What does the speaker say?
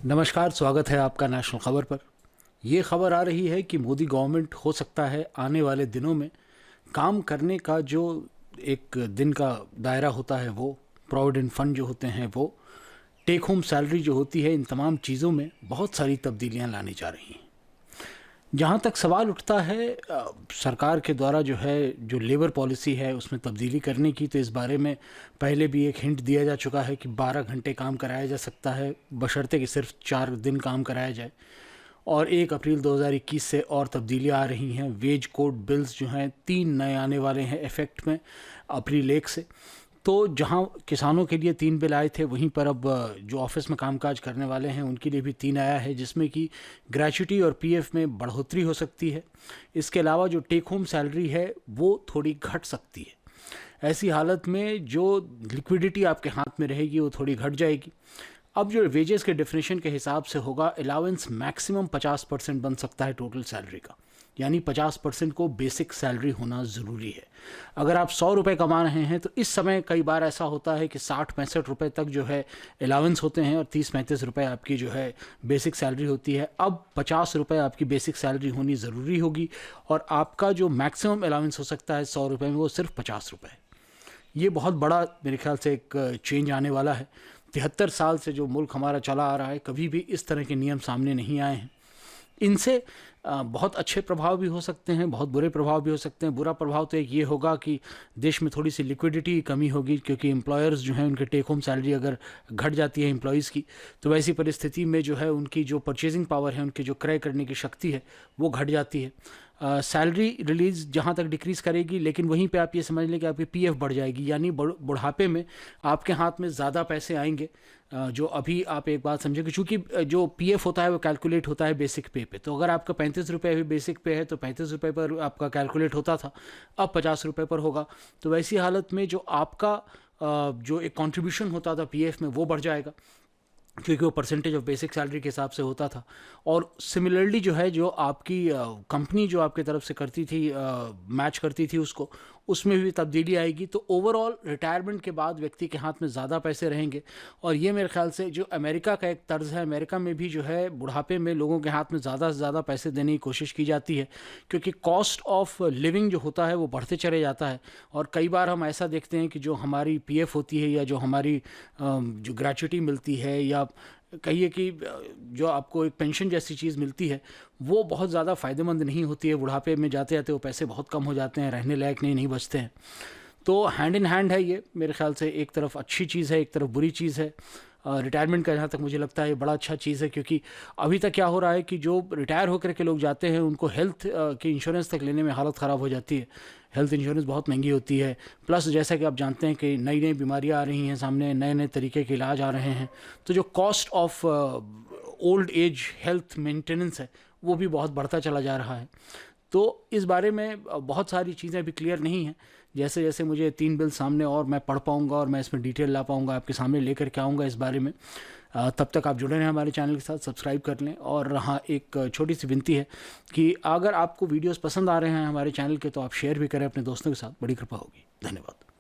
नमस्कार, स्वागत है आपका नेशनल खबर पर। ये खबर आ रही है कि मोदी गवर्नमेंट हो सकता है आने वाले दिनों में काम करने का जो एक दिन का दायरा होता है, वो प्रोविडेंट फंड जो होते हैं, वो टेक होम सैलरी जो होती है, इन तमाम चीज़ों में बहुत सारी तब्दीलियां लाने जा रही हैं। जहाँ तक सवाल उठता है सरकार के द्वारा जो लेबर पॉलिसी है उसमें तब्दीली करने की, तो इस बारे में पहले भी एक हिंट दिया जा चुका है कि 12 घंटे काम कराया जा सकता है, बशर्ते कि सिर्फ 4 दिन काम कराया जाए। और 1 अप्रैल 2021 से और तब्दीलियाँ आ रही हैं। वेज कोड बिल्स जो हैं 3 नए आने वाले हैं इफ़ेक्ट में अप्रैल 1 से। तो जहां किसानों के लिए 3 बिल आए थे, वहीं पर अब जो ऑफिस में कामकाज करने वाले हैं उनके लिए भी 3 आया है, जिसमें कि ग्रेच्युटी और पीएफ में बढ़ोतरी हो सकती है। इसके अलावा जो टेक होम सैलरी है वो थोड़ी घट सकती है। ऐसी हालत में जो लिक्विडिटी आपके हाथ में रहेगी वो थोड़ी घट जाएगी। अब जो वेजेस के डेफिनेशन के हिसाब से होगा, अलाउंस मैक्सिमम 50% बन सकता है टोटल सैलरी का, यानी 50% को बेसिक सैलरी होना ज़रूरी है। अगर आप 100 रुपये कमा रहे हैं तो इस समय कई बार ऐसा होता है कि 60-65 रुपये तक जो है अलाउंस होते हैं और 30-35 रुपये आपकी जो है बेसिक सैलरी होती है। अब 50 रुपये आपकी बेसिक सैलरी होनी ज़रूरी होगी और आपका जो मैक्सिमम अलाउंस हो सकता है 100 रुपये में, वो सिर्फ 50 रुपये। ये बहुत बड़ा मेरे ख्याल से एक चेंज आने वाला है। 73 साल से जो मुल्क हमारा चला आ रहा है, कभी भी इस तरह के नियम सामने नहीं आए हैं। इनसे बहुत अच्छे प्रभाव भी हो सकते हैं, बहुत बुरे प्रभाव भी हो सकते हैं। बुरा प्रभाव तो एक ये होगा कि देश में थोड़ी सी लिक्विडिटी की कमी होगी, क्योंकि एम्प्लॉयर्स जो हैं उनके टेक होम सैलरी अगर घट जाती है एम्प्लॉयज़ की, तो वैसी परिस्थिति में जो है उनकी जो परचेजिंग पावर है, उनकी जो क्रय करने की शक्ति है, वो घट जाती है। सैलरी रिलीज़ जहाँ तक डिक्रीज़ करेगी, लेकिन वहीं पे आप ये समझ लें कि आपकी पीएफ बढ़ जाएगी, यानी बुढ़ापे में आपके हाथ में ज़्यादा पैसे आएंगे। जो अभी आप एक बात समझें कि चूँकि जो पीएफ होता है वो कैलकुलेट होता है बेसिक पे पे, तो अगर आपका 35 रुपये अभी बेसिक पे है तो 35 रुपये पर आपका कैलकुलेट होता था, अब 50 रुपये पर होगा। तो वैसी हालत में जो आपका जो एक कंट्रीब्यूशन होता था पीएफ में, वो बढ़ जाएगा, क्योंकि वो परसेंटेज ऑफ बेसिक सैलरी के हिसाब से होता था। और सिमिलरली जो है, जो आपकी कंपनी जो आपकी तरफ से करती थी, मैच करती थी उसको, उसमें भी तब्दीली आएगी। तो ओवरऑल रिटायरमेंट के बाद व्यक्ति के हाथ में ज़्यादा पैसे रहेंगे। और ये मेरे ख्याल से जो अमेरिका का एक तर्ज है, अमेरिका में भी जो है बुढ़ापे में लोगों के हाथ में ज़्यादा से ज़्यादा पैसे देने की कोशिश की जाती है, क्योंकि कॉस्ट ऑफ लिविंग जो होता है वो बढ़ते चले जाता है। और कई बार हम ऐसा देखते हैं कि जो हमारी पीएफ होती है, या जो हमारी जो ग्रेच्युटी मिलती है, या कहिए कि जो आपको एक पेंशन जैसी चीज़ मिलती है, वो बहुत ज़्यादा फ़ायदेमंद नहीं होती है। बुढ़ापे में जाते जाते वो पैसे बहुत कम हो जाते हैं, रहने लायक नहीं बचते हैं। तो हैंड इन हैंड है ये, मेरे ख्याल से एक तरफ अच्छी चीज़ है, एक तरफ बुरी चीज़ है। रिटायरमेंट का जहाँ तक मुझे लगता है ये बड़ा अच्छा चीज़ है, क्योंकि अभी तक क्या हो रहा है कि जो रिटायर होकर के लोग जाते हैं उनको हेल्थ के इंश्योरेंस तक लेने में हालत ख़राब हो जाती है। हेल्थ इंश्योरेंस बहुत महंगी होती है, प्लस जैसा कि आप जानते हैं कि नई नई बीमारियाँ आ रही हैं सामने, नए नए तरीके के इलाज आ रहे हैं। तो जो cost of old age health maintenance है वो भी बहुत बढ़ता चला जा रहा है। तो इस बारे में बहुत सारी चीज़ें अभी क्लियर नहीं हैं। जैसे जैसे मुझे 3 बिल सामने और मैं पढ़ पाऊँगा और मैं इसमें डिटेल ला पाऊँगा, आपके सामने लेकर के आऊँगा इस बारे में। तब तक आप जुड़े रहें हमारे चैनल के साथ, सब्सक्राइब कर लें। और हाँ, एक छोटी सी विनती है कि अगर आपको वीडियोस पसंद आ रहे हैं हमारे चैनल के, तो आप शेयर भी करें अपने दोस्तों के साथ, बड़ी कृपा होगी। धन्यवाद।